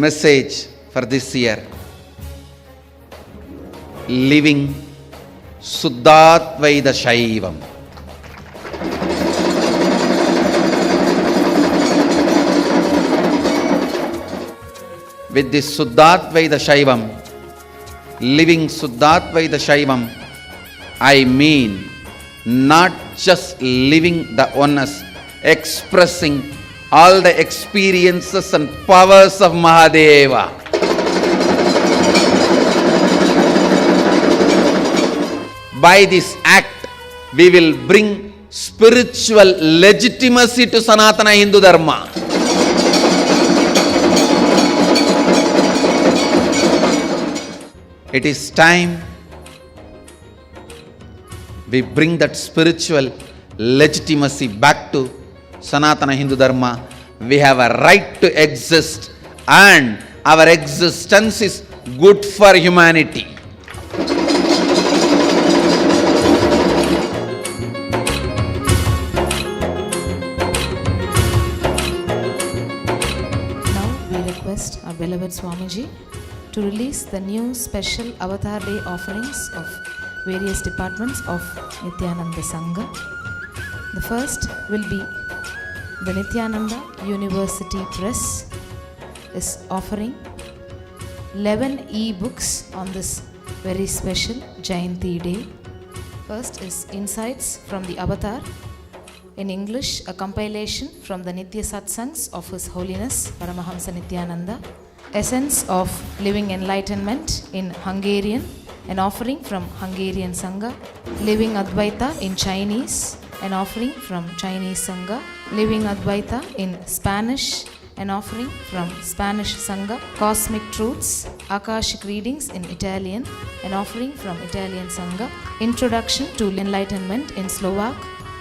Message for this year: living Suddhatvaita Shaivam. With this Suddhatvaita Shaivam, living Suddhatvaita Shaivam, I mean not just living the oneness, expressing all the experiences and powers of Mahadeva. By this act, we will bring spiritual legitimacy to Sanatana Hindu Dharma. It is time we bring that spiritual legitimacy back to Sanatana Hindu Dharma. We have a right to exist, and our existence is good for humanity. Now we request our beloved Swamiji to release the new special Avatar Day offerings of various departments of Nityananda Sangha. The first will be the Nityananda University Press is offering 11 e-books on this very special Jayanti Day. First is Insights from the Avatar, in English, a compilation from the Nitya Satsangs of His Holiness Paramahamsa Nityananda. Essence of Living Enlightenment in Hungarian, an offering from Hungarian Sangha. Living Advaita in Chinese, an offering from Chinese Sangha. Living Advaita in Spanish, an offering from Spanish Sangha. Cosmic Truths, Akashic Readings in Italian, an offering from Italian Sangha. Introduction to Enlightenment in Slovak,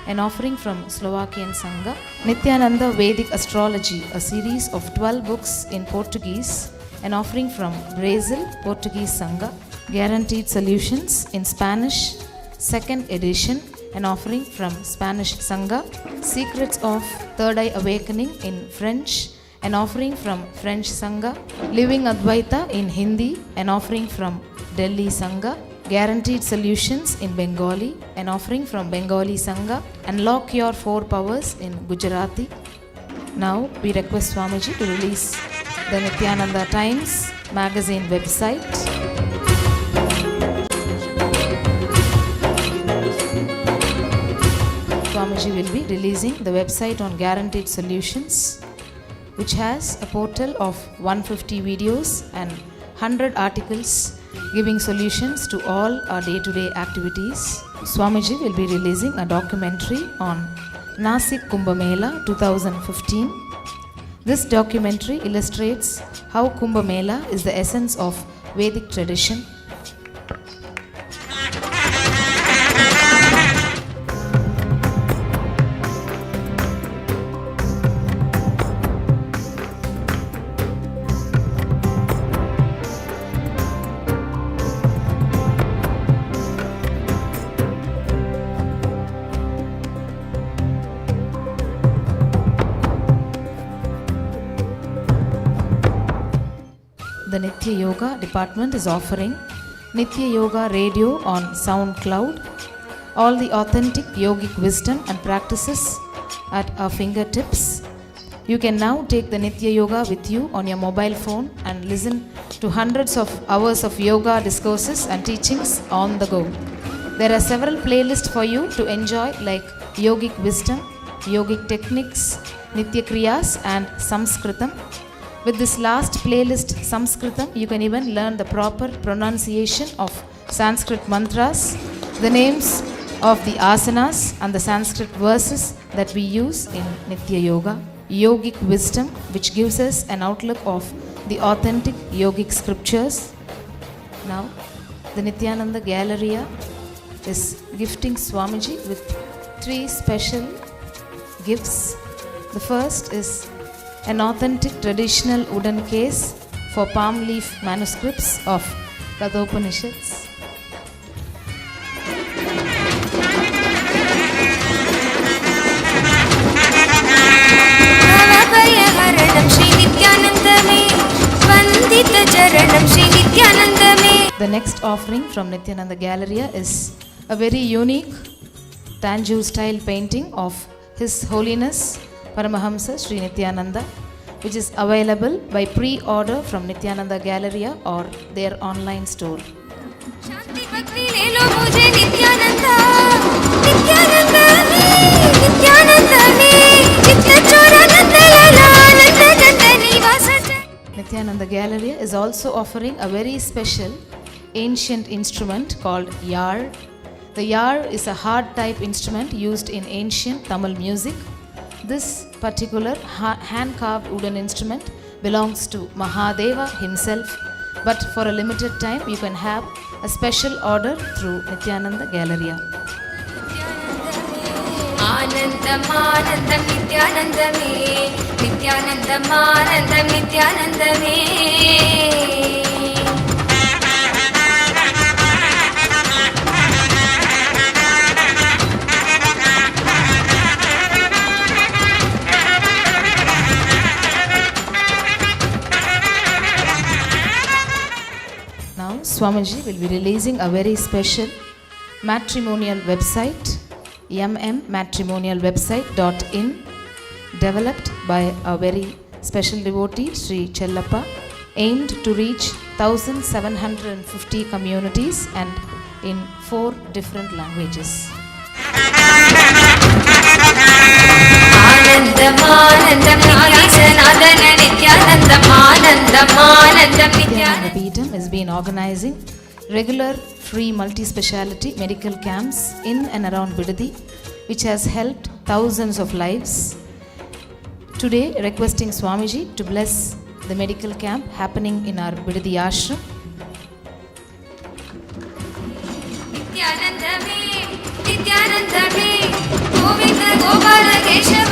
an offering from Slovakian Sangha. Nityananda Vedic Astrology, a series of 12 books in Portuguese, an offering from Brazil, Portuguese Sangha. Guaranteed Solutions in Spanish, 2nd edition, an offering from Spanish Sangha. Secrets of Third Eye Awakening in French, an offering from French Sangha. Living Advaita in Hindi, an offering from Delhi Sangha. Guaranteed Solutions in Bengali, an offering from Bengali Sangha. Unlock Your 4 Powers in Gujarati. Now we request Swamiji to release the Nityananda Times magazine website. Swamiji will be releasing the website on Guaranteed Solutions, which has a portal of 150 videos and 100 articles giving solutions to all our day-to-day activities. Swamiji will be releasing a documentary on Nasik Kumbh Mela 2015. This documentary illustrates how Kumbh Mela is the essence of Vedic tradition. The Nitya Yoga department is offering Nitya Yoga Radio on SoundCloud. All the authentic yogic wisdom and practices at our fingertips. You can now take the Nitya Yoga with you on your mobile phone and listen to hundreds of hours of yoga discourses and teachings on the go. There are several playlists for you to enjoy, like Yogic Wisdom, yogic techniques, Nitya Kriyas and Sanskritam. With this last playlist, Sanskritam, you can even learn the proper pronunciation of Sanskrit mantras, the names of the asanas and the Sanskrit verses that we use in Nitya Yoga, yogic wisdom, which gives us an outlook of the authentic yogic scriptures. Now, the Nityananda Galleria is gifting Swamiji with 3 special gifts. The first is an authentic traditional wooden case for palm leaf manuscripts of Kathopanishads. The next offering from Nityananda Galleria is a very unique Tanjore style painting of His Holiness Paramahamsa Sri Nityananda, which is available by pre-order from Nityananda Galleria or their online store. शांति भक्ति ले लो मुझे नित्यानंदा नित्यानंदा में नित्यानंदा में चित्त चोरानंद लला आनंद गंध निवास Nityananda Galleria is also offering a very special ancient instrument called yar. The yar is a hard type instrument used in ancient Tamil music. This particular hand carved wooden instrument belongs to Mahadeva himself, but for a limited time you can have a special order through Nityananda Galleria. आनंदम आनंदम नित्यानंद में नित्यानंदम आनंदम नित्यानंद में Now Swamiji will be releasing a very special matrimonial website, mmmatrimonialwebsite.in, developed by a very special devotee Sri Chellappa, aimed to reach 1750 communities and in 4 different languages. Nityananda Peetham has been organizing regular free multi-speciality medical camps in and around Bidadi, which has helped thousands of lives. Today, requesting Swamiji to bless the medical camp happening in our Bidadi ashram. Nityanand में नित्यानंद में गोविंद गोपाल केशव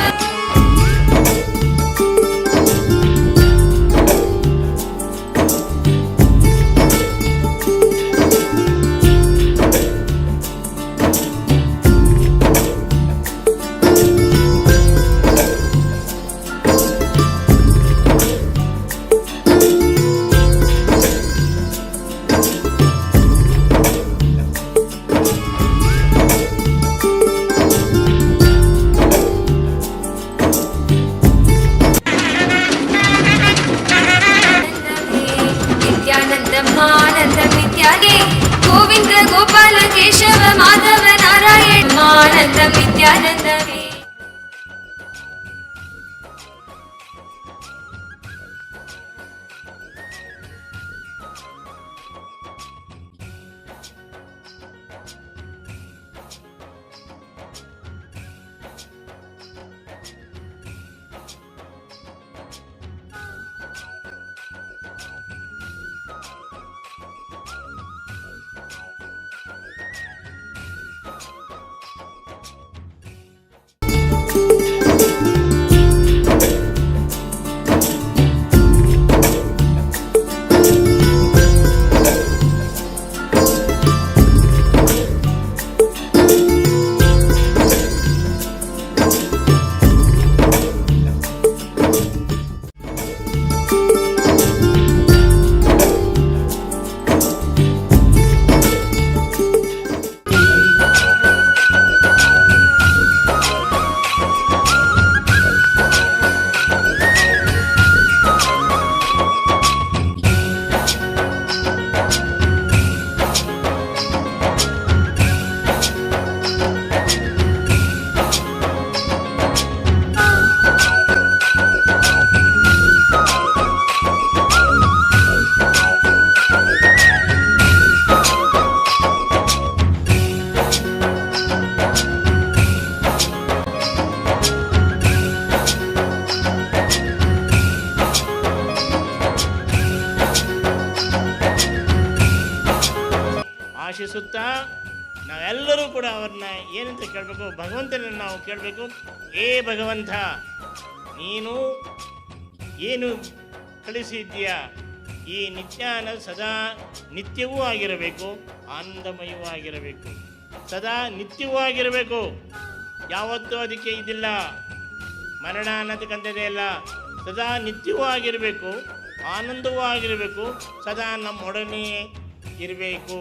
ಬಯಸುತ್ತಾ ನಾವೆಲ್ಲರೂ ಕೂಡ ಅವ್ರನ್ನ ಏನಂತ ಕೇಳಬೇಕು, ಭಗವಂತನನ್ನು ನಾವು ಕೇಳಬೇಕು. ಏ ಭಗವಂತ, ನೀನು ಏನು ಕಳಿಸಿದ್ದೀಯಾ, ಈ ನಿತ್ಯಾನ ಸದಾ ನಿತ್ಯವೂ ಆಗಿರಬೇಕು, ಆನಂದಮಯವೂ ಆಗಿರಬೇಕು, ಸದಾ ನಿತ್ಯವೂ ಆಗಿರಬೇಕು. ಯಾವತ್ತೂ ಅದಕ್ಕೆ ಇದಿಲ್ಲ, ಮರಣ ಅನ್ನೋದಕ್ಕಂಥದ್ದೇ ಇಲ್ಲ. ಸದಾ ನಿತ್ಯವೂ ಆಗಿರಬೇಕು, ಆನಂದವೂ ಆಗಿರಬೇಕು, ಸದಾ ನಮ್ಮೊಡನೆ ಇರಬೇಕು.